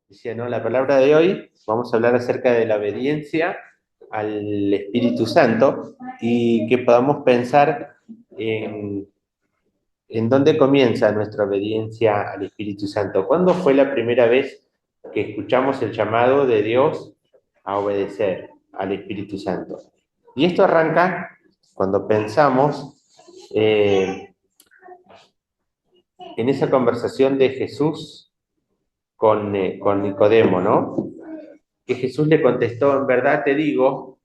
Decía, ¿no? La palabra de hoy, vamos a hablar acerca de la obediencia al Espíritu Santo y que podamos pensar en, en dónde comienza nuestra obediencia al Espíritu Santo. ¿Cuándo fue la primera vez que escuchamos el llamado de Dios a obedecer al Espíritu Santo? Y esto arranca cuando pensamos en esa conversación de Jesús con Nicodemo, ¿no? Que Jesús le contestó, en verdad te digo,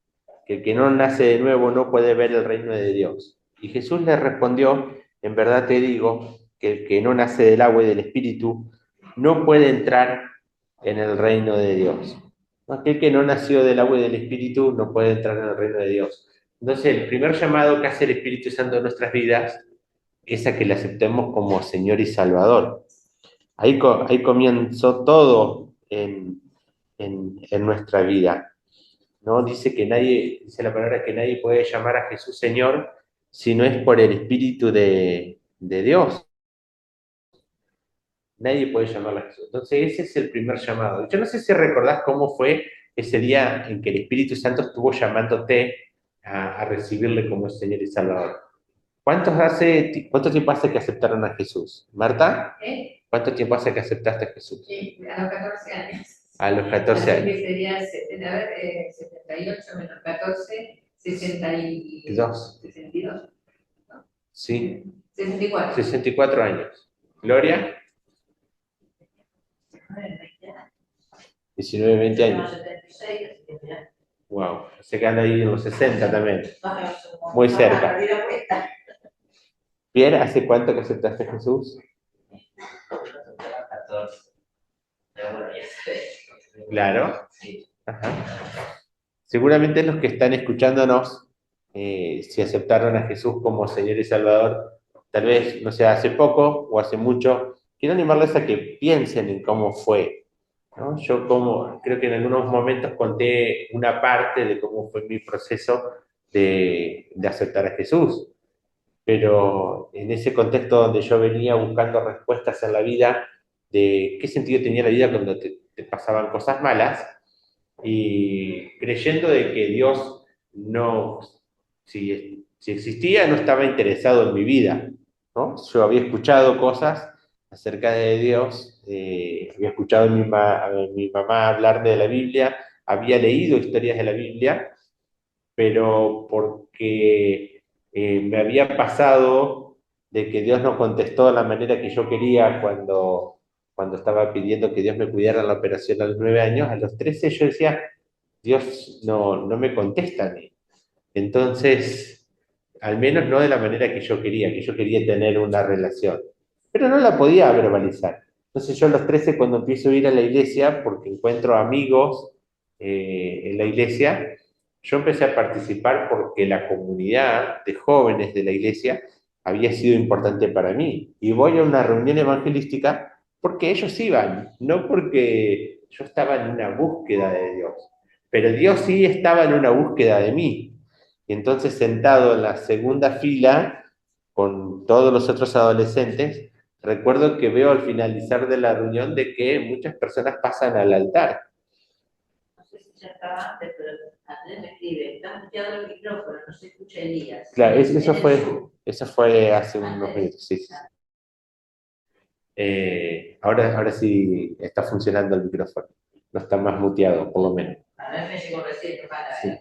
que el que no nace de nuevo no puede ver el reino de Dios. Y Jesús le respondió, en verdad te digo, que el que no nace del agua y del Espíritu no puede entrar en el reino de Dios. Aquel que no nació del agua y del Espíritu no puede entrar en el reino de Dios. Entonces, el primer llamado que hace el Espíritu Santo en nuestras vidas es a que le aceptemos como Señor y Salvador. Ahí comenzó todo en nuestra vida, ¿no? Dice que nadie, dice la palabra que nadie puede llamar a Jesús Señor si no es por el Espíritu de Dios. Nadie puede llamarlo a Jesús. Entonces ese es el primer llamado. Yo no sé si recordás cómo fue ese día en que el Espíritu Santo estuvo llamándote a recibirle como Señor y Salvador. ¿Cuánto tiempo hace que aceptaron a Jesús? ¿Marta? ¿Cuánto tiempo hace que aceptaste a Jesús? A los 14 años. A los 14 Así que años. sería, a ver, 78 menos 14, 2. 62, ¿no? Sí. 64. 64 años. Gloria, 19, 20 años. 76, así que mirá. Wow. Se quedan ahí en los 60 también. Muy cerca. Perdí la cuenta. Pierre, ¿hace cuánto que aceptaste a Jesús? 14. Pero bueno, ya sé. Claro. Sí. Ajá. Seguramente los que están escuchándonos, si aceptaron a Jesús como Señor y Salvador, tal vez, no sé, hace poco o hace mucho, quiero animarles a que piensen en cómo fue, ¿no? Yo creo que en algunos momentos conté una parte de cómo fue mi proceso de aceptar a Jesús, pero en ese contexto donde yo venía buscando respuestas en la vida de qué sentido tenía la vida cuando te pasaban cosas malas, y creyendo de que Dios no, si existía, no estaba interesado en mi vida, ¿no? Yo había escuchado cosas acerca de Dios, había escuchado a mi mamá hablar de la Biblia, había leído historias de la Biblia, pero porque me había pasado de que Dios no contestó de la manera que yo quería cuando estaba pidiendo que Dios me cuidara en la operación a los 9 años, a los 13 yo decía, Dios no me contesta a mí. Entonces, al menos no de la manera que yo quería tener una relación, pero no la podía verbalizar. Entonces yo a los 13 cuando empiezo a ir a la iglesia, porque encuentro amigos en la iglesia, yo empecé a participar porque la comunidad de jóvenes de la iglesia había sido importante para mí. Y voy a una reunión evangelística porque ellos iban, no porque yo estaba en una búsqueda de Dios. Pero Dios sí estaba en una búsqueda de mí. Y entonces sentado en la segunda fila con todos los otros adolescentes, recuerdo que veo al finalizar de la reunión de que muchas personas pasan al altar. No sé si ya estaba antes, pero Andrés me escribe, está muteado el micrófono, no se escucha Elías. Claro, En el Zoom. eso fue hace unos Antes. minutos, sí. Sí. Ahora sí está funcionando el micrófono. No está más muteado, por lo menos. A ver, me llegó recién para Sí. ver.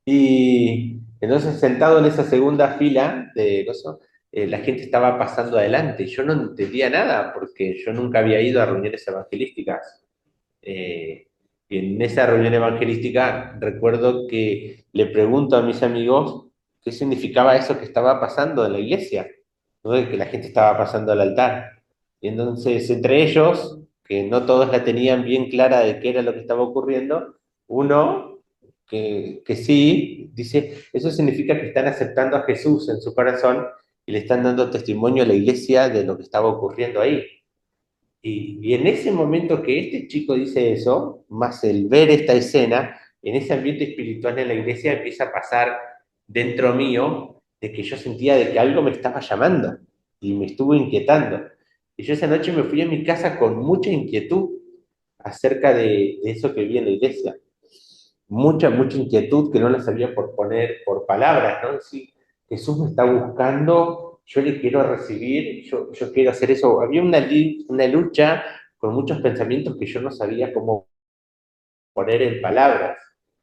Y entonces sentado en esa segunda fila de cosas, la gente estaba pasando adelante. Yo no entendía nada porque yo nunca había ido a reuniones evangelísticas. Eh, y en esa reunión evangelística recuerdo que le pregunto a mis amigos qué significaba eso que estaba pasando en la iglesia, ¿no? De que la gente estaba pasando al altar. Y entonces entre ellos, que no todos la tenían bien clara de qué era lo que estaba ocurriendo, uno que sí dice, eso significa que están aceptando a Jesús en su corazón y le están dando testimonio a la iglesia de lo que estaba ocurriendo ahí. Y en ese momento que este chico dice eso, más el ver esta escena, en ese ambiente espiritual en la iglesia empieza a pasar dentro mío de que yo sentía de que algo me estaba llamando y me estuvo inquietando. Y yo esa noche me fui a mi casa con mucha inquietud, acerca de eso que vi en la iglesia. Mucha inquietud que no la sabía por poner por palabras, ¿no? Si Jesús me está buscando, yo le quiero recibir, yo quiero hacer eso. Había una lucha con muchos pensamientos que yo no sabía cómo poner en palabras.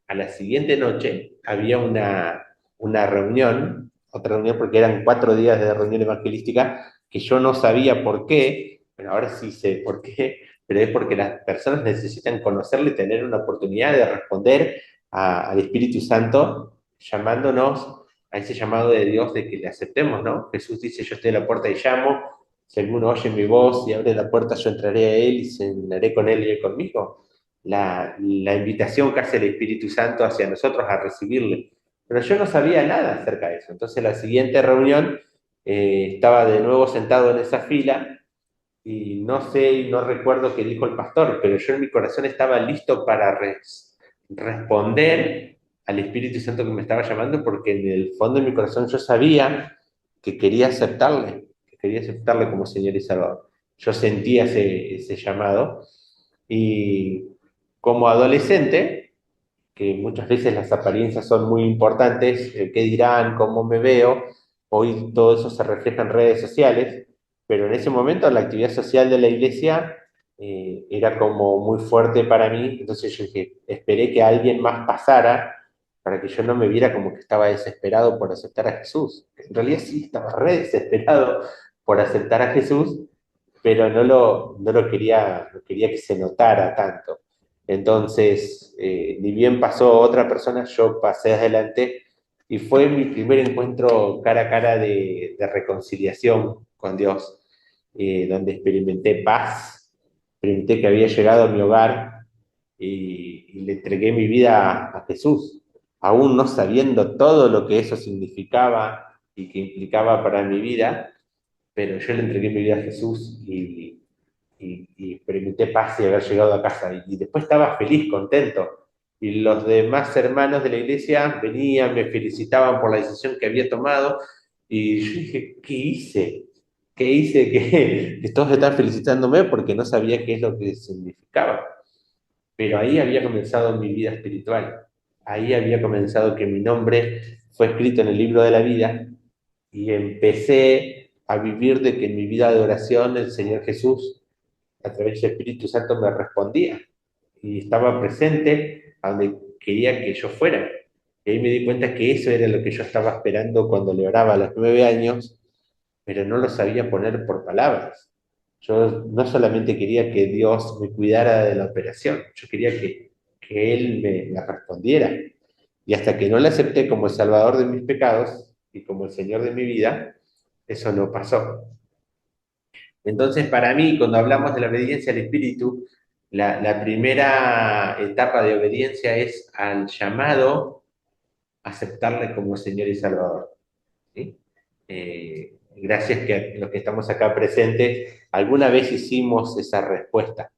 A la siguiente noche había una reunión, otra reunión porque eran 4 días de reunión evangelística, que yo no sabía por qué, pero ahora sí sé por qué, pero es porque las personas necesitan conocerle y tener una oportunidad de responder al Espíritu Santo, llamándonos a ese llamado de Dios de que le aceptemos, ¿no? Jesús dice, yo estoy a la puerta y llamo, si alguno oye mi voz y abre la puerta, yo entraré a él y cenaré con él y él conmigo. La invitación que hace el Espíritu Santo hacia nosotros a recibirle. Pero yo no sabía nada acerca de eso. Entonces, la siguiente reunión estaba de nuevo sentado en esa fila y no sé y no recuerdo qué dijo el pastor, pero yo en mi corazón estaba listo para responder al Espíritu Santo que me estaba llamando, porque en el fondo de mi corazón yo sabía que quería aceptarle como Señor y Salvador. Yo sentía ese llamado y como adolescente, que muchas veces las apariencias son muy importantes, qué dirán, cómo me veo, hoy todo eso se refleja en redes sociales, pero en ese momento la actividad social de la iglesia era como muy fuerte para mí, entonces yo dije, esperé que alguien más pasara para que yo no me viera como que estaba desesperado por aceptar a Jesús. En realidad sí, estaba re desesperado por aceptar a Jesús, pero no lo quería, no quería que se notara tanto. Entonces, ni bien pasó otra persona, yo pasé adelante y fue mi primer encuentro cara a cara de reconciliación con Dios, donde experimenté paz, experimenté que había llegado a mi hogar y le entregué mi vida a Jesús, aún no sabiendo todo lo que eso significaba y que implicaba para mi vida, pero yo le entregué mi vida a Jesús y experimenté paz y haber llegado a casa. Y después estaba feliz, contento. Y los demás hermanos de la iglesia venían, me felicitaban por la decisión que había tomado. Y yo dije, ¿qué hice? ¿Qué hice? Que todos están felicitándome porque no sabía qué es lo que significaba. Pero ahí había comenzado mi vida espiritual. Ahí había comenzado que mi nombre fue escrito en el libro de la vida y empecé a vivir de que en mi vida de oración el Señor Jesús, a través del Espíritu Santo, me respondía y estaba presente a donde quería que yo fuera. Y ahí me di cuenta que eso era lo que yo estaba esperando cuando le oraba a los 9 años, pero no lo sabía poner por palabras. Yo no solamente quería que Dios me cuidara de la operación, yo quería que Él me respondiera. Y hasta que no le acepté como el Salvador de mis pecados y como el Señor de mi vida, eso no pasó. Entonces, para mí, cuando hablamos de la obediencia al Espíritu, la primera etapa de obediencia es al llamado a aceptarle como Señor y Salvador. ¿Sí? Gracias que los que estamos acá presentes, alguna vez hicimos esa respuesta,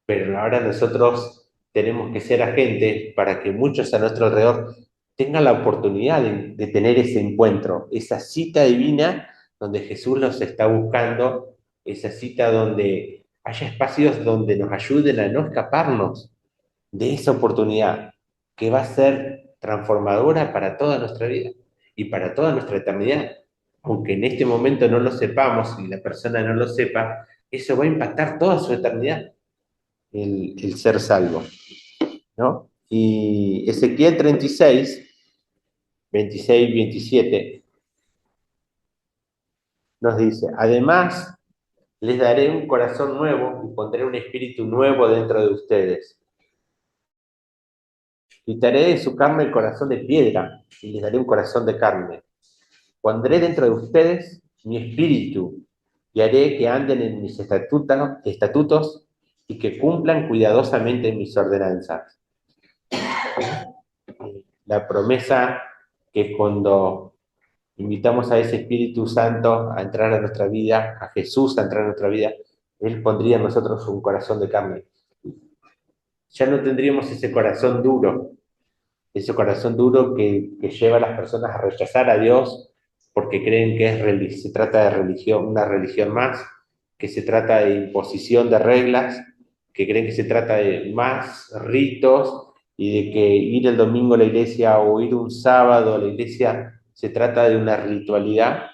pero ahora nosotros tenemos que ser agentes para que muchos a nuestro alrededor tengan la oportunidad de tener ese encuentro, esa cita divina donde Jesús los está buscando, esa cita donde haya espacios donde nos ayuden a no escaparnos de esa oportunidad que va a ser transformadora para toda nuestra vida y para toda nuestra eternidad. Aunque en este momento no lo sepamos y la persona no lo sepa, eso va a impactar toda su eternidad, el ser salvo, ¿no? Y Ezequiel 36, 26, 27 nos dice, además les daré un corazón nuevo y pondré un espíritu nuevo dentro de ustedes. Quitaré de su carne el corazón de piedra y les daré un corazón de carne. Pondré dentro de ustedes mi espíritu y haré que anden en mis estatutos y que cumplan cuidadosamente mis ordenanzas. La promesa que cuando invitamos a ese Espíritu Santo a entrar a nuestra vida, a Jesús a entrar a nuestra vida, Él pondría en nosotros un corazón de carne. Ya no tendríamos ese corazón duro que lleva a las personas a rechazar a Dios porque creen que se trata de religión, una religión más, que se trata de imposición de reglas, que creen que se trata de más ritos y de que ir el domingo a la iglesia o ir un sábado a la iglesia se trata de una ritualidad.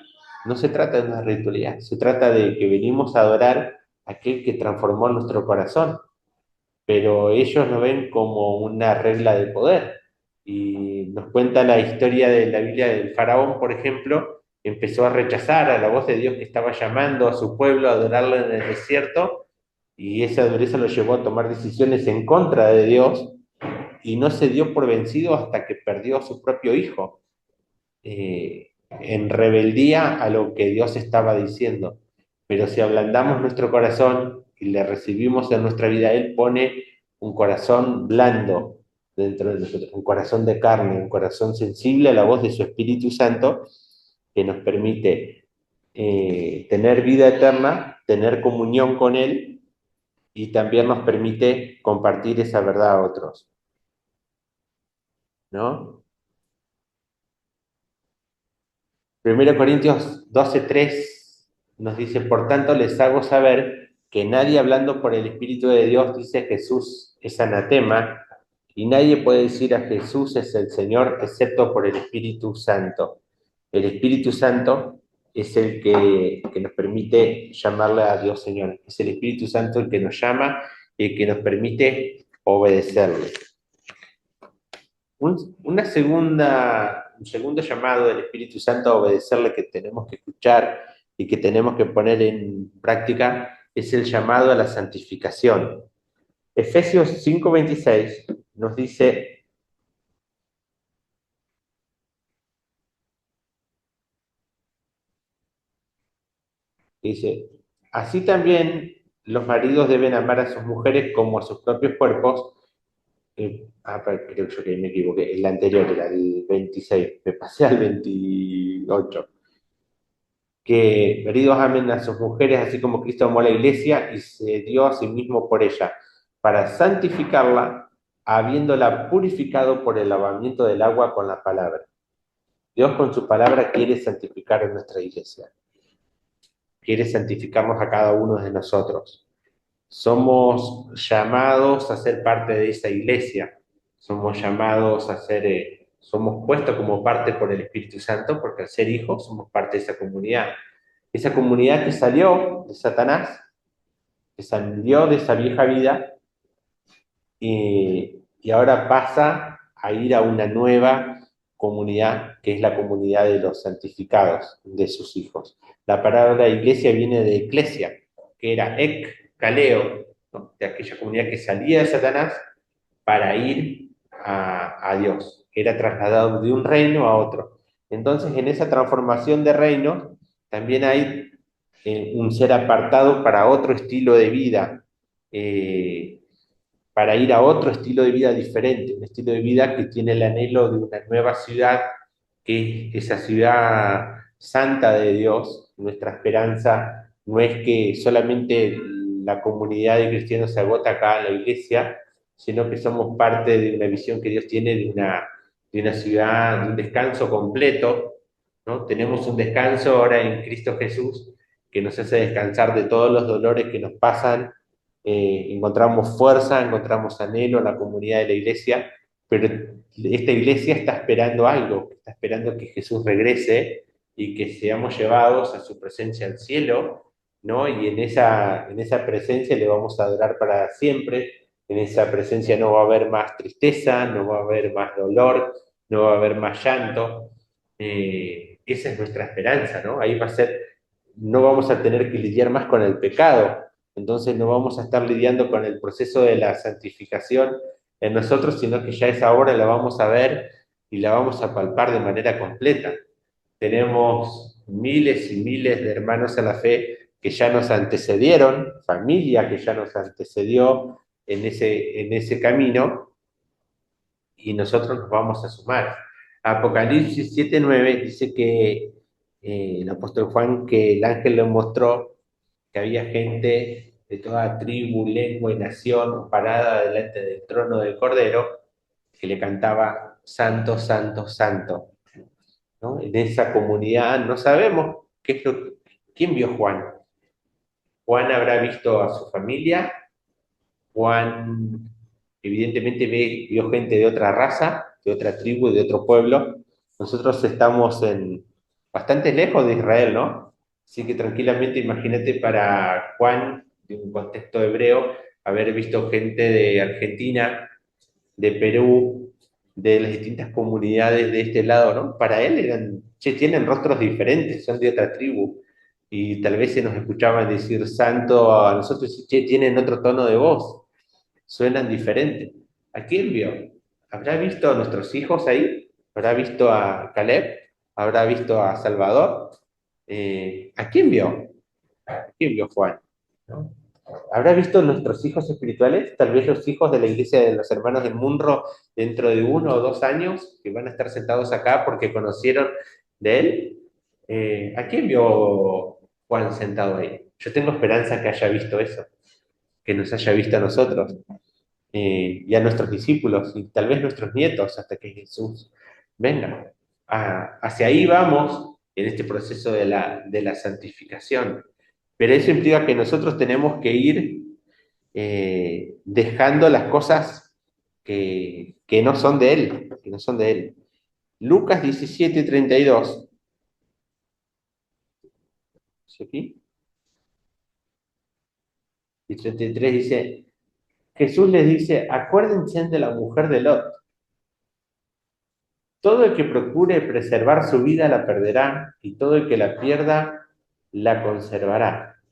No se trata de una ritualidad, se trata de que venimos a adorar a aquel que transformó nuestro corazón, pero ellos lo ven como una regla de poder. Y nos cuenta la historia de la Biblia del faraón, por ejemplo, empezó a rechazar a la voz de Dios que estaba llamando a su pueblo a adorarlo en el desierto, y esa dureza lo llevó a tomar decisiones en contra de Dios, y no se dio por vencido hasta que perdió a su propio hijo, en rebeldía a lo que Dios estaba diciendo. Pero si ablandamos nuestro corazón y le recibimos en nuestra vida, Él pone un corazón blando dentro de nosotros, un corazón de carne, un corazón sensible a la voz de su Espíritu Santo, que nos permite tener vida eterna, tener comunión con Él, y también nos permite compartir esa verdad a otros, ¿no? 1 Corintios 12:3 nos dice: por tanto les hago saber que nadie hablando por el Espíritu de Dios dice Jesús es anatema, y nadie puede decir a Jesús es el Señor excepto por el Espíritu Santo. El Espíritu Santo es el que nos permite llamarle a Dios Señor. Es el Espíritu Santo el que nos llama y el que nos permite obedecerle. Un segundo llamado del Espíritu Santo a obedecerle, que tenemos que escuchar y que tenemos que poner en práctica, es el llamado a la santificación. Efesios 5:26 nos dice, así también los maridos deben amar a sus mujeres como a sus propios cuerpos. Creo yo que me equivoqué, el anterior era el 26, me pasé al 28. Que maridos amen a sus mujeres así como Cristo amó a la iglesia y se dio a sí mismo por ella, para santificarla, habiéndola purificado por el lavamiento del agua con la palabra. Dios con su palabra quiere santificar a nuestra iglesia, quiere santificarnos a cada uno de nosotros. Somos llamados a ser parte de esa iglesia, somos llamados a ser, somos puestos como parte por el Espíritu Santo, porque al ser hijos somos parte de esa comunidad que salió de Satanás, que salió de esa vieja vida, y ahora pasa a ir a una nueva comunidad, que es la comunidad de los santificados, de sus hijos. La palabra iglesia viene de eclesia, que era caleo, ¿no? De aquella comunidad que salía de Satanás para ir a Dios, era trasladado de un reino a otro. Entonces, en esa transformación de reino, también hay un ser apartado para otro estilo de vida, eh, para ir a otro estilo de vida diferente, un estilo de vida que tiene el anhelo de una nueva ciudad, que es esa ciudad santa de Dios. Nuestra esperanza no es que solamente la comunidad de cristianos se agota acá en la iglesia, sino que somos parte de una visión que Dios tiene de una ciudad, de un descanso completo, ¿no? Tenemos un descanso ahora en Cristo Jesús que nos hace descansar de todos los dolores que nos pasan, encontramos fuerza, encontramos anhelo en la comunidad de la iglesia, pero esta iglesia está esperando algo, está esperando que Jesús regrese y que seamos llevados a su presencia al cielo, ¿no? Y en esa presencia le vamos a adorar para siempre. En esa presencia no va a haber más tristeza, no va a haber más dolor, no va a haber más llanto. Esa es nuestra esperanza, ¿no? Ahí va a ser, no vamos a tener que lidiar más con el pecado, entonces no vamos a estar lidiando con el proceso de la santificación en nosotros, sino que ya esa obra la vamos a ver y la vamos a palpar de manera completa. Tenemos miles y miles de hermanos en la fe que ya nos antecedieron, familia que ya nos antecedió en ese camino, y nosotros nos vamos a sumar. Apocalipsis 7:9 dice que el apóstol Juan, que el ángel le mostró que había gente de toda tribu, lengua y nación parada delante del trono del Cordero, que le cantaba Santo, Santo, Santo, ¿no? En esa comunidad no sabemos quién vio Juan. Juan habrá visto a su familia, Juan evidentemente vio gente de otra raza, de otra tribu, de otro pueblo. Nosotros estamos bastante lejos de Israel, ¿no? Así que tranquilamente imagínate para Juan, de un contexto hebreo, haber visto gente de Argentina, de Perú, de las distintas comunidades de este lado, ¿no? Para él eran, che, tienen rostros diferentes, son de otra tribu, y tal vez se nos escuchaban decir santo a nosotros, che, tienen otro tono de voz, suenan diferentes. ¿A quién vio? ¿Habrá visto a nuestros hijos ahí? ¿Habrá visto a Caleb? ¿Habrá visto a Salvador? ¿A quién vio? ¿A quién vio Juan? ¿No? ¿Habrá visto nuestros hijos espirituales? Tal vez los hijos de la iglesia de los hermanos del Munro dentro de 1 o 2 años, que van a estar sentados acá porque conocieron de él. ¿A quién vio Juan sentado ahí? Yo tengo esperanza que haya visto eso, que nos haya visto a nosotros y a nuestros discípulos y tal vez nuestros nietos hasta que Jesús venga. Hacia ahí vamos en este proceso de la santificación. Pero eso implica que nosotros tenemos que ir dejando las cosas que no son de Él, que no son de Él. Lucas 17:32. ¿Sí aquí? Y 33 dice, Jesús les dice, acuérdense de la mujer de Lot. Todo el que procure preservar su vida la perderá, y todo el que la pierda la conservará.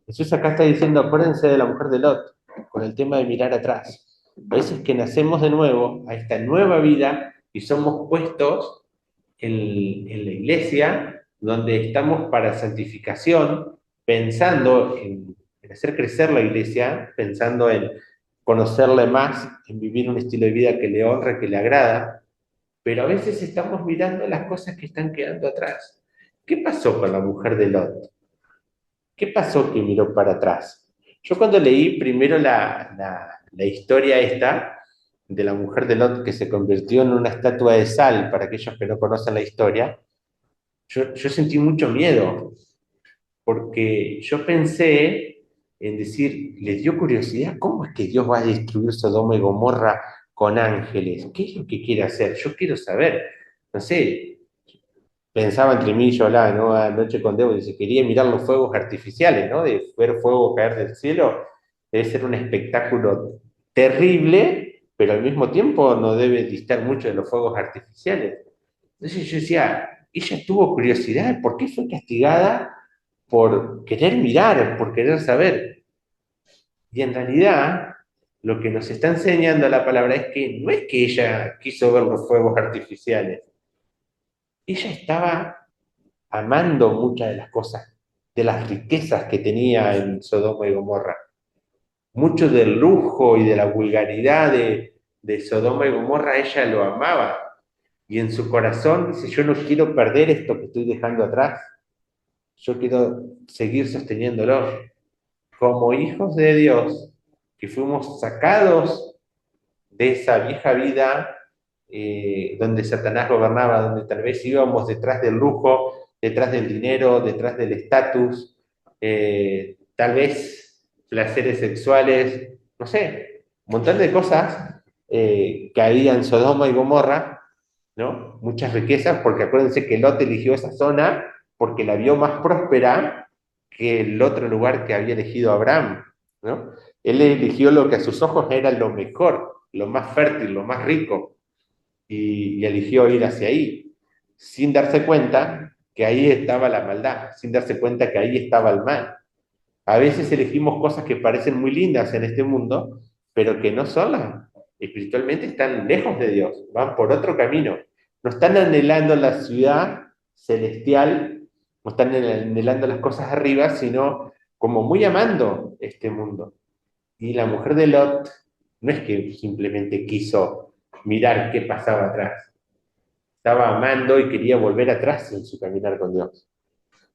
Jesús acá está diciendo, acuérdense de la mujer de Lot, con el tema de mirar atrás. A veces que nacemos de nuevo a esta nueva vida y somos puestos en la iglesia, donde estamos para santificación, pensando en hacer crecer la iglesia, pensando en conocerle más, en vivir un estilo de vida que le honra, que le agrada, pero a veces estamos mirando las cosas que están quedando atrás. ¿Qué pasó con la mujer de Lot? ¿Qué pasó que miró para atrás? Yo cuando leí primero la historia esta de la mujer de Lot que se convirtió en una estatua de sal, para aquellos que no conocen la historia, yo sentí mucho miedo, porque yo pensé en decir, les dio curiosidad, ¿cómo es que Dios va a destruir Sodoma y Gomorra con ángeles? ¿Qué es lo que quiere hacer? Yo quiero saber. No sé, pensaba entre mí y yo ¿no? Anoche con Debo, dice, quería mirar los fuegos artificiales, ¿no? De ver fuego caer del cielo. Debe ser un espectáculo terrible, pero al mismo tiempo no debe distar mucho de los fuegos artificiales. Entonces yo decía, ella tuvo curiosidad, ¿por qué fue castigada? Por querer mirar, por querer saber. Y en realidad, lo que nos está enseñando la palabra es que no es que ella quiso ver los fuegos artificiales, ella estaba amando muchas de las cosas, de las riquezas que tenía en Sodoma y Gomorra. Mucho del lujo y de la vulgaridad de Sodoma y Gomorra, ella lo amaba. Y en su corazón dice, yo no quiero perder esto que estoy dejando atrás, yo quiero seguir sosteniéndolo. Como hijos de Dios, que fuimos sacados de esa vieja vida donde Satanás gobernaba, donde tal vez íbamos detrás del lujo, detrás del dinero, detrás del estatus, tal vez placeres sexuales, no sé, un montón de cosas que había en Sodoma y Gomorra, ¿no? Muchas riquezas, porque acuérdense que Lot eligió esa zona porque la vio más próspera que el otro lugar que había elegido Abraham, ¿no? Él eligió lo que a sus ojos era lo mejor, lo más fértil, lo más rico, y eligió ir hacia ahí, sin darse cuenta que ahí estaba la maldad, sin darse cuenta que ahí estaba el mal. A veces elegimos cosas que parecen muy lindas en este mundo, pero que no son las, espiritualmente están lejos de Dios, van por otro camino. No están anhelando la ciudad celestial, no están anhelando las cosas arriba, sino como muy amando este mundo. Y la mujer de Lot no es que simplemente quiso mirar qué pasaba atrás, estaba amando y quería volver atrás en su caminar con Dios.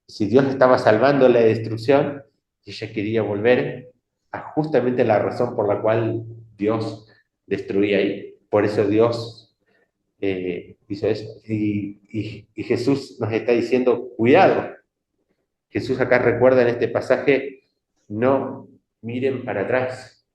Si Dios estaba salvando la destrucción, ella quería volver a justamente la razón por la cual Dios destruía ahí. Por eso Dios hizo eso. Y Jesús nos está diciendo, cuidado. Jesús acá recuerda en este pasaje, no miren para atrás,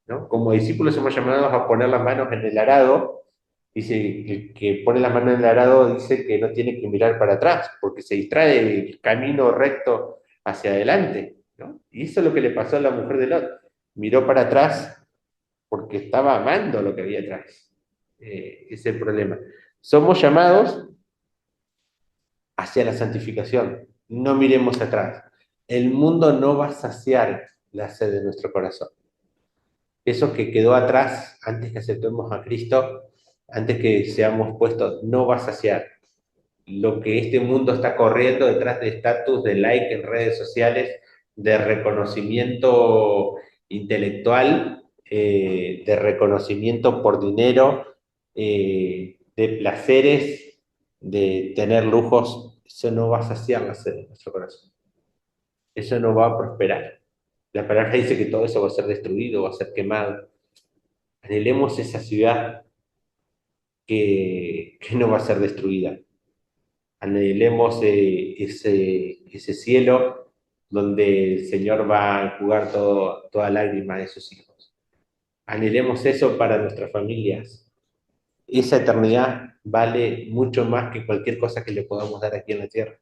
¿no? Como discípulos somos llamados a poner las manos en el arado. Dice, el que pone las manos en el arado dice que no tiene que mirar para atrás, porque se distrae del camino recto hacia adelante, ¿no? Y eso es lo que le pasó a la mujer de Lot. Miró para atrás porque estaba amando lo que había atrás. Ese es el problema. Somos llamados hacia la santificación. No miremos atrás. El mundo no va a saciar la sed de nuestro corazón. Eso que quedó atrás antes que aceptemos a Cristo, antes que seamos puestos, no va a saciar. Lo que este mundo está corriendo detrás de estatus, de like en redes sociales, de reconocimiento intelectual, de reconocimiento por dinero, de placeres, de tener lujos, eso no va a saciar la sed de nuestro corazón. Eso no va a prosperar. La palabra dice que todo eso va a ser destruido, va a ser quemado. Anhelemos esa ciudad que no va a ser destruida. Anhelemos ese cielo donde el Señor va a enjugar toda lágrima de sus hijos. Anhelemos eso para nuestras familias. Esa eternidad vale mucho más que cualquier cosa que le podamos dar aquí en la tierra.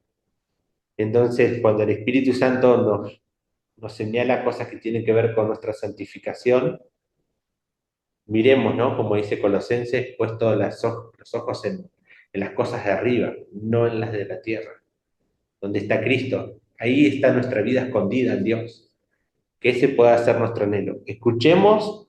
Entonces, cuando el Espíritu Santo nos señala cosas que tienen que ver con nuestra santificación, miremos, ¿no? Como dice Colosenses, puesto los ojos en las cosas de arriba, no en las de la tierra, donde está Cristo. Ahí está nuestra vida escondida en Dios. Que ese pueda ser nuestro anhelo. Escuchemos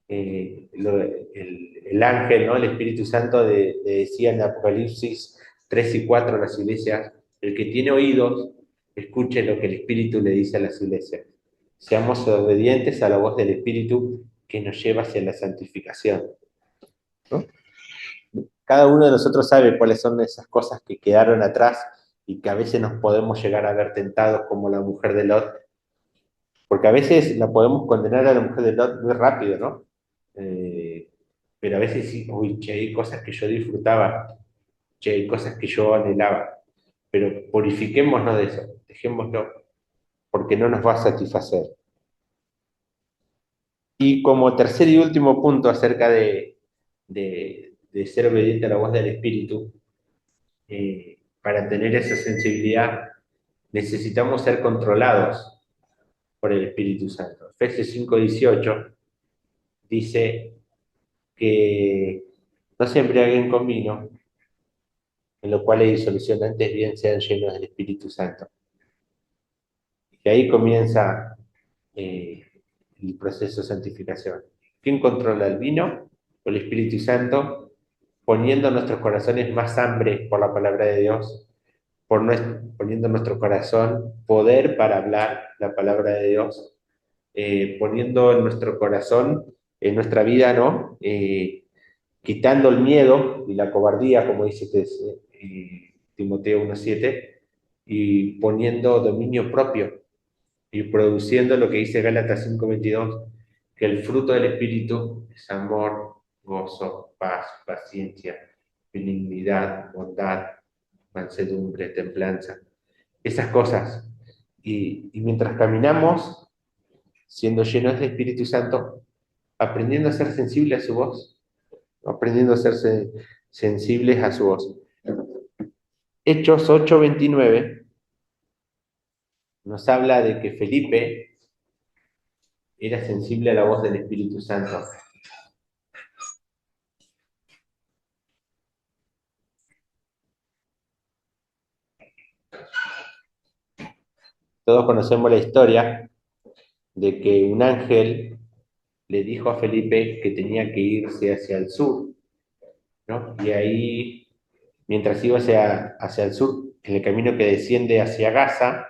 el ángel, ¿no? El Espíritu Santo decía en Apocalipsis 3 y 4 a las iglesias, el que tiene oídos, escuche lo que el Espíritu le dice a las iglesias. Seamos obedientes a la voz del Espíritu que nos lleva hacia la santificación, ¿no? Cada uno de nosotros sabe cuáles son esas cosas que quedaron atrás y que a veces nos podemos llegar a ver tentados como la mujer de Lot, porque a veces la podemos condenar a la mujer de Lot muy rápido, ¿no? Eh, pero a veces sí, uy, che, hay cosas que yo disfrutaba, che, hay cosas que yo anhelaba, pero purifiquémonos de eso, dejémoslo, porque no nos va a satisfacer. Y como tercer y último punto acerca de ser obediente a la voz del Espíritu, para tener esa sensibilidad necesitamos ser controlados por el Espíritu Santo. Efesios 5:18 dice que no se embriaguen con vino, en lo cual hay disolución, antes bien sean llenos del Espíritu Santo. Y ahí comienza eh, el proceso de santificación. ¿Quién controla el vino? El Espíritu Santo, poniendo en nuestros corazones más hambre por la palabra de Dios, poniendo en nuestro corazón poder para hablar la palabra de Dios, poniendo en nuestro corazón, en nuestra vida, ¿no? Quitando el miedo y la cobardía, como dice Timoteo 1:7, y poniendo dominio propio y produciendo lo que dice Gálatas 5:22, que el fruto del Espíritu es amor, gozo, paz, paciencia, benignidad, bondad, mansedumbre, templanza, esas cosas. Y mientras caminamos, siendo llenos del Espíritu Santo, aprendiendo a ser sensibles a su voz, aprendiendo a ser sensibles a su voz. Hechos 8:29 nos habla de que Felipe era sensible a la voz del Espíritu Santo. Todos conocemos la historia de que un ángel le dijo a Felipe que tenía que irse hacia el sur, ¿no? Y ahí, mientras iba hacia el sur, en el camino que desciende hacia Gaza,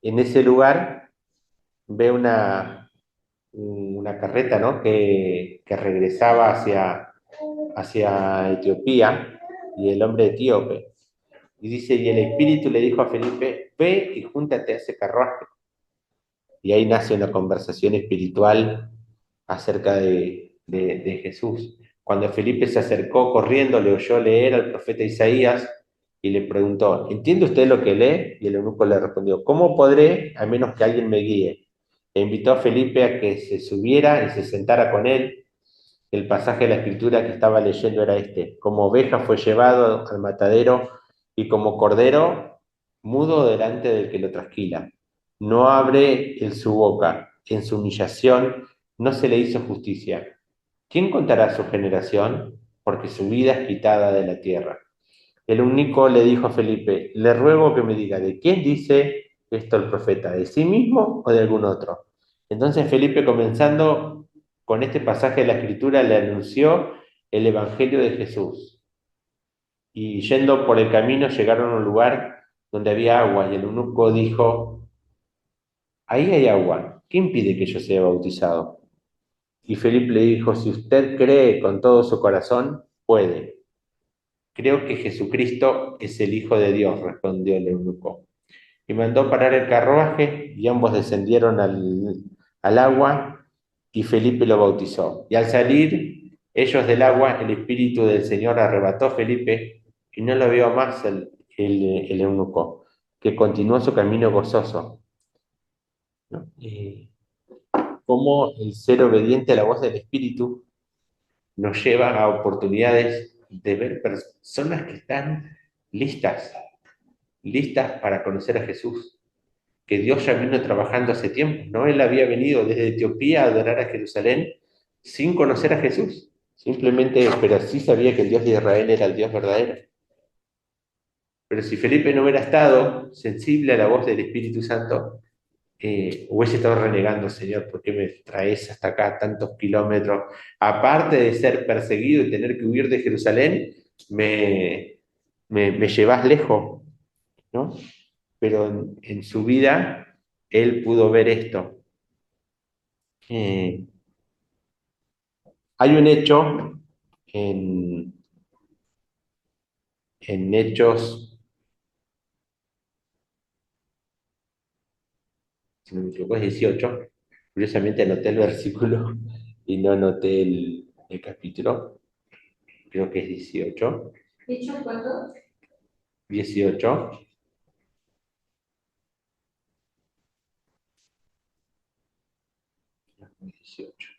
en ese lugar ve una carreta, ¿no? Que regresaba hacia Etiopía y el hombre etíope. Y dice, y el Espíritu le dijo a Felipe, ve y júntate a ese carruaje. Y ahí nace una conversación espiritual acerca de Jesús. Cuando Felipe se acercó corriendo, le oyó leer al profeta Isaías y le preguntó, ¿entiende usted lo que lee? Y el eunuco le respondió, ¿cómo podré a menos que alguien me guíe? e invitó a Felipe a que se subiera y se sentara con él. El pasaje de la escritura que estaba leyendo era este: como oveja fue llevado al matadero y como cordero mudo delante del que lo trasquila. No abre él su boca, en su humillación no se le hizo justicia. ¿Quién contará su generación? Porque su vida es quitada de la tierra. El único le dijo a Felipe: le ruego que me diga, ¿de quién dice esto el profeta? ¿De sí mismo o de algún otro? Entonces Felipe, comenzando con este pasaje de la Escritura, le anunció el Evangelio de Jesús. Y yendo por el camino llegaron a un lugar donde había agua, y el eunuco dijo: ahí hay agua, ¿qué impide que yo sea bautizado? Y Felipe le dijo: si usted cree con todo su corazón, puede. Creo que Jesucristo es el Hijo de Dios, respondió el eunuco. Y mandó parar el carruaje y ambos descendieron al agua y Felipe lo bautizó. Y al salir ellos del agua, el Espíritu del Señor arrebató a Felipe y no lo vio más el eunuco, que continuó su camino gozoso, ¿no? Cómo el ser obediente a la voz del Espíritu nos lleva a oportunidades de ver personas que están listas, listas para conocer a Jesús, que Dios ya vino trabajando hace tiempo, ¿no? Él había venido desde Etiopía a adorar a Jerusalén sin conocer a Jesús, simplemente, pero sí sabía que el Dios de Israel era el Dios verdadero. Pero si Felipe no hubiera estado sensible a la voz del Espíritu Santo, hubiese estado renegando: Señor, ¿por qué me traes hasta acá tantos kilómetros? Aparte de ser perseguido y tener que huir de Jerusalén, me llevas lejos, ¿no? Pero en su vida él pudo ver esto. Eh, Hay un hecho en, en Hechos, si no me equivoco, es 18. Curiosamente anoté el versículo y no anoté el capítulo. Creo que es 18. ¿Dicho cuándo? 18. 18.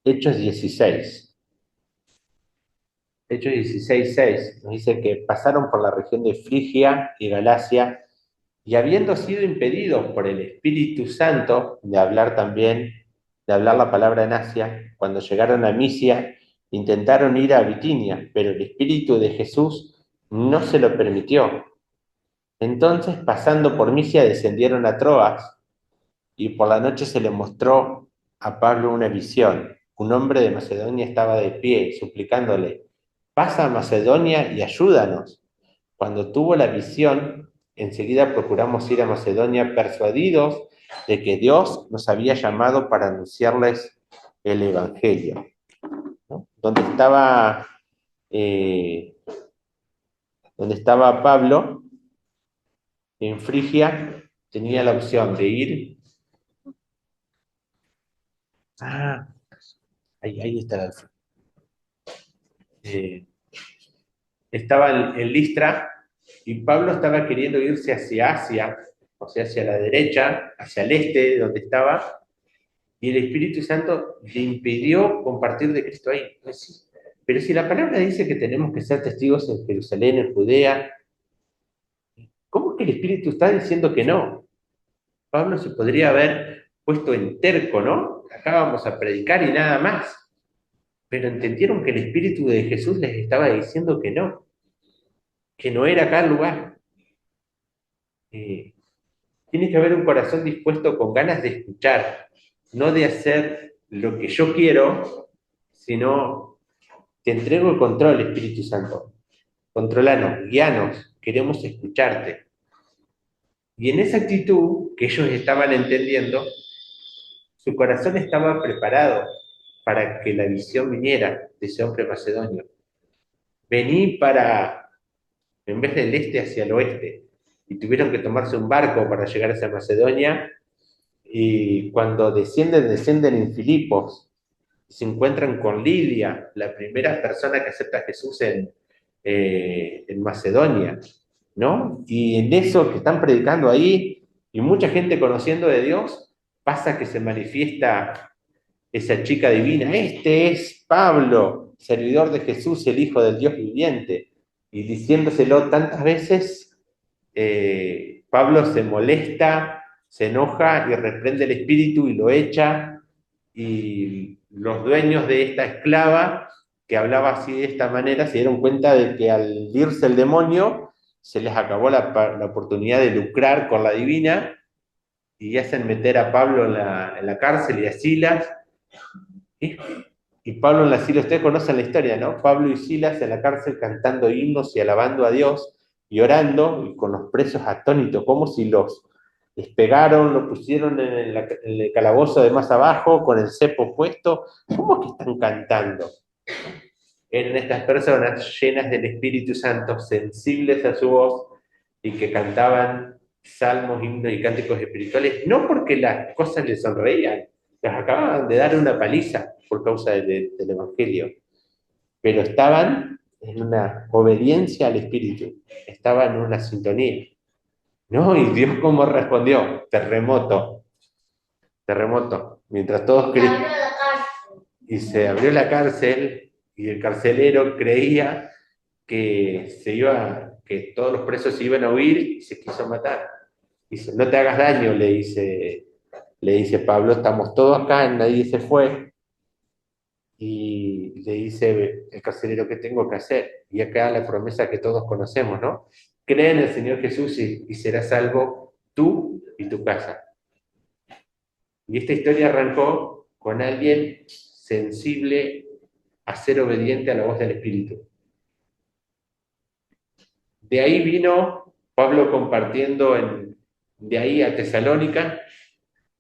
Hechos 16. Hechos 16, 6 nos dice que pasaron por la región de Frigia y Galacia, y habiendo sido impedidos por el Espíritu Santo de hablar también, de hablar la palabra en Asia, cuando llegaron a Misia, intentaron ir a Bitinia, pero el Espíritu de Jesús no se lo permitió. Entonces, pasando por Misia, descendieron a Troas, y por la noche se le mostró a Pablo una visión. Un hombre de Macedonia estaba de pie, suplicándole: pasa a Macedonia y ayúdanos. Cuando tuvo la visión, enseguida procuramos ir a Macedonia, persuadidos de que Dios nos había llamado para anunciarles el Evangelio, ¿no? Eh, donde estaba Pablo, en Frigia, tenía la opción de ir. Ah, ahí está la. Eh, Estaba en Listra y Pablo estaba queriendo irse hacia Asia, o sea, hacia la derecha, hacia el este, donde estaba, y el Espíritu Santo le impidió compartir de Cristo ahí. Pues sí, pero si la palabra dice que tenemos que ser testigos en Jerusalén, en Judea, ¿cómo es que el Espíritu está diciendo que no? Pablo se podría haber puesto en terco, ¿no? Acá vamos a predicar y nada más. Pero entendieron que el Espíritu de Jesús les estaba diciendo que no era acá el lugar. Eh, Tiene que haber un corazón dispuesto con ganas de escuchar, no de hacer lo que yo quiero, sino te entrego el control, Espíritu Santo. Controlanos, guíanos, queremos escucharte. Y en esa actitud que ellos estaban entendiendo, su corazón estaba preparado para que la visión viniera de ese hombre macedonio. Vení para, en vez del este hacia el oeste, y tuvieron que tomarse un barco para llegar a esa Macedonia, y cuando descienden en Filipos, se encuentran con Lidia, la primera persona que acepta a Jesús en Macedonia, ¿no? Y en eso que están predicando ahí, y mucha gente conociendo de Dios, pasa que se manifiesta esa chica divina, este es Pablo, servidor de Jesús, el Hijo del Dios viviente, y diciéndoselo tantas veces, Pablo se molesta, se enoja y reprende el espíritu y lo echa, y los dueños de esta esclava, que hablaba así de esta manera, se dieron cuenta de que al irse el demonio, se les acabó la oportunidad de lucrar con la divina, y hacen meter a Pablo en la cárcel y a Silas, ¿sí? Y Pablo en la Silas, ustedes conocen la historia, ¿no? Pablo y Silas en la cárcel cantando himnos y alabando a Dios y orando, y con los presos atónitos, como si los despegaron, lo pusieron en el calabozo de más abajo, con el cepo puesto. ¿Cómo que están cantando? Eran estas personas llenas del Espíritu Santo, sensibles a su voz, y que cantaban salmos, himnos y cánticos espirituales, no porque las cosas les sonreían, les acababan de dar una paliza por causa del Evangelio, pero estaban en una obediencia al Espíritu, estaban en una sintonía. ¿No? Y Dios cómo respondió, terremoto, terremoto, mientras todos creían. Y se abrió la cárcel y el carcelero creía que todos los presos se iban a huir y se quiso matar. Dice, no te hagas daño, le dice Pablo, estamos todos acá, nadie se fue. Y le dice el carcelero, ¿qué tengo que hacer? Y acá la promesa que todos conocemos, ¿no? Cree en el Señor Jesús y serás salvo tú y tu casa. Y esta historia arrancó con alguien sensible a ser obediente a la voz del Espíritu. De ahí vino Pablo compartiendo de ahí a Tesalónica,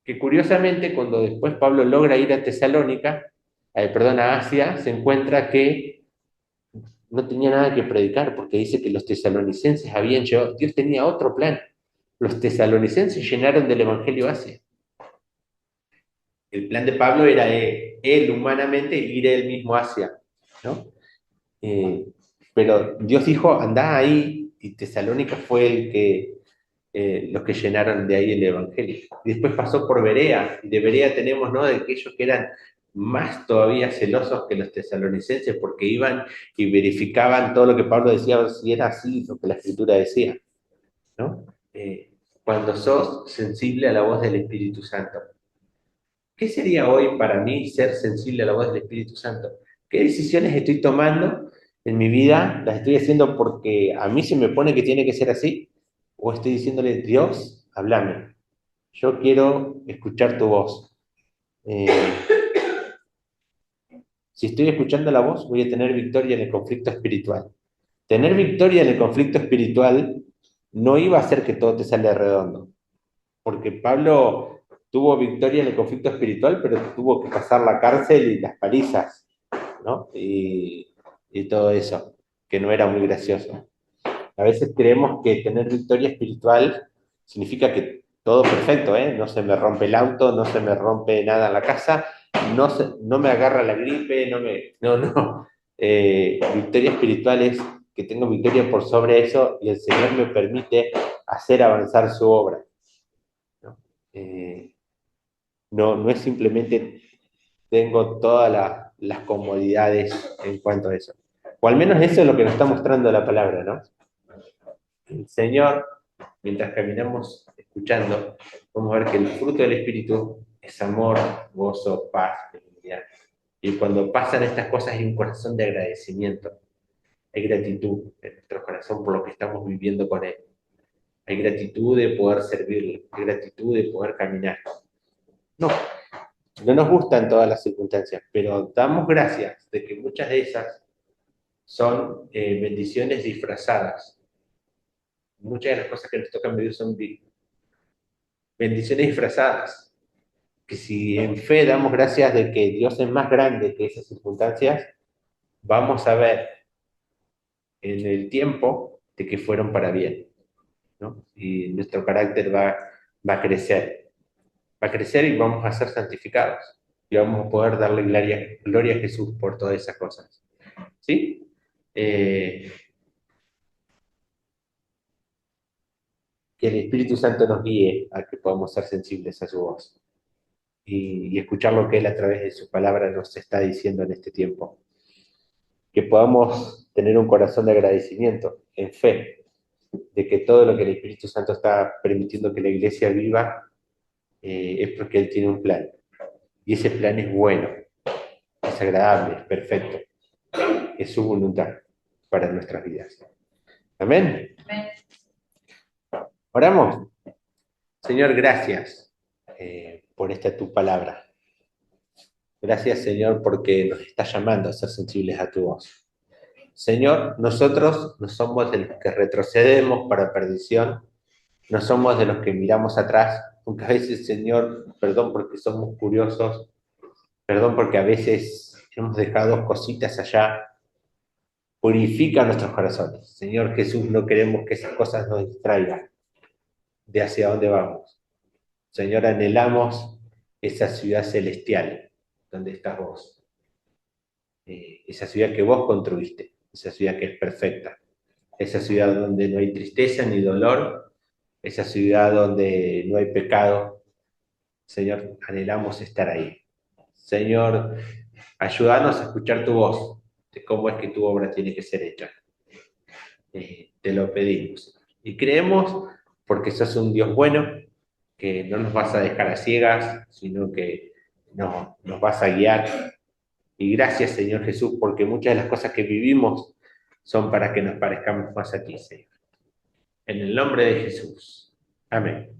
que curiosamente cuando después Pablo logra ir a Tesalónica, perdón, a Asia, se encuentra que no tenía nada que predicar, porque dice que los tesalonicenses habían llevado, Dios tenía otro plan. Los tesalonicenses llenaron del Evangelio Asia. El plan de Pablo era él humanamente ir él mismo hacia, ¿no? Eh, pero Dios dijo, andá ahí, y Tesalónica fue los que llenaron de ahí el Evangelio. Y después pasó por Berea, y de Berea tenemos, ¿no?, de aquellos que eran más todavía celosos que los tesalonicenses, porque iban y verificaban todo lo que Pablo decía, si era así lo que la Escritura decía, ¿no? Cuando sos sensible a la voz del Espíritu Santo. ¿Qué sería hoy para mí ser sensible a la voz del Espíritu Santo? ¿Qué decisiones estoy tomando en mi vida? ¿Las estoy haciendo porque a mí se me pone que tiene que ser así? ¿O estoy diciéndole, Dios, háblame? Yo quiero escuchar tu voz. Eh, si estoy escuchando la voz, voy a tener victoria en el conflicto espiritual. Tener victoria en el conflicto espiritual no iba a hacer que todo te salga redondo, porque Pablo tuvo victoria en el conflicto espiritual, pero tuvo que pasar la cárcel y las palizas, ¿no? Y todo eso, que no era muy gracioso. A veces creemos que tener victoria espiritual significa que todo perfecto, ¿eh? No se me rompe el auto, no se me rompe nada en la casa, no me agarra la gripe, no. Victoria espiritual es que tengo victoria por sobre eso y el Señor me permite hacer avanzar su obra, ¿no? No es simplemente tengo todas las comodidades en cuanto a eso. O al menos eso es lo que nos está mostrando la palabra, ¿no? El Señor, mientras caminamos escuchando, vamos a ver que el fruto del Espíritu es amor, gozo, paz, benignidad. Y cuando pasan estas cosas hay un corazón de agradecimiento, hay gratitud en nuestro corazón por lo que estamos viviendo con Él. Hay gratitud de poder servirle, hay gratitud de poder caminar. No, no nos gustan todas las circunstancias, pero damos gracias de que muchas de esas son bendiciones disfrazadas. Muchas de las cosas que nos tocan vivir son bendiciones disfrazadas, que si en fe damos gracias de que Dios es más grande que esas circunstancias, vamos a ver en el tiempo de que fueron para bien, ¿no? Y nuestro carácter va a crecer y vamos a ser santificados. Y vamos a poder darle gloria a Jesús por todas esas cosas. ¿Sí? Eh, que el Espíritu Santo nos guíe a que podamos ser sensibles a su voz y escuchar lo que Él a través de su palabra nos está diciendo en este tiempo. Que podamos tener un corazón de agradecimiento, en fe, de que todo lo que el Espíritu Santo está permitiendo que la iglesia viva es porque Él tiene un plan. Y ese plan es bueno, es agradable, es perfecto, es su voluntad para nuestras vidas. Amén. Amén. Oramos. Señor, gracias por esta tu palabra. Gracias, Señor, porque nos está llamando a ser sensibles a tu voz. Señor, nosotros no somos de los que retrocedemos para perdición, no somos de los que miramos atrás, aunque a veces, Señor, perdón porque somos curiosos, perdón porque a veces hemos dejado cositas allá. Purifica nuestros corazones. Señor Jesús, no queremos que esas cosas nos distraigan de hacia dónde vamos. Señor, anhelamos esa ciudad celestial donde estás vos. Esa ciudad que vos construiste, esa ciudad que es perfecta, esa ciudad donde no hay tristeza ni dolor, esa ciudad donde no hay pecado. Señor, anhelamos estar ahí. Señor, ayúdanos a escuchar tu voz, de cómo es que tu obra tiene que ser hecha. Te lo pedimos. Y creemos, porque sos un Dios bueno, que no nos vas a dejar a ciegas, sino que nos vas a guiar. Y gracias, Señor Jesús, porque muchas de las cosas que vivimos son para que nos parezcamos más a ti, Señor. En el nombre de Jesús. Amén.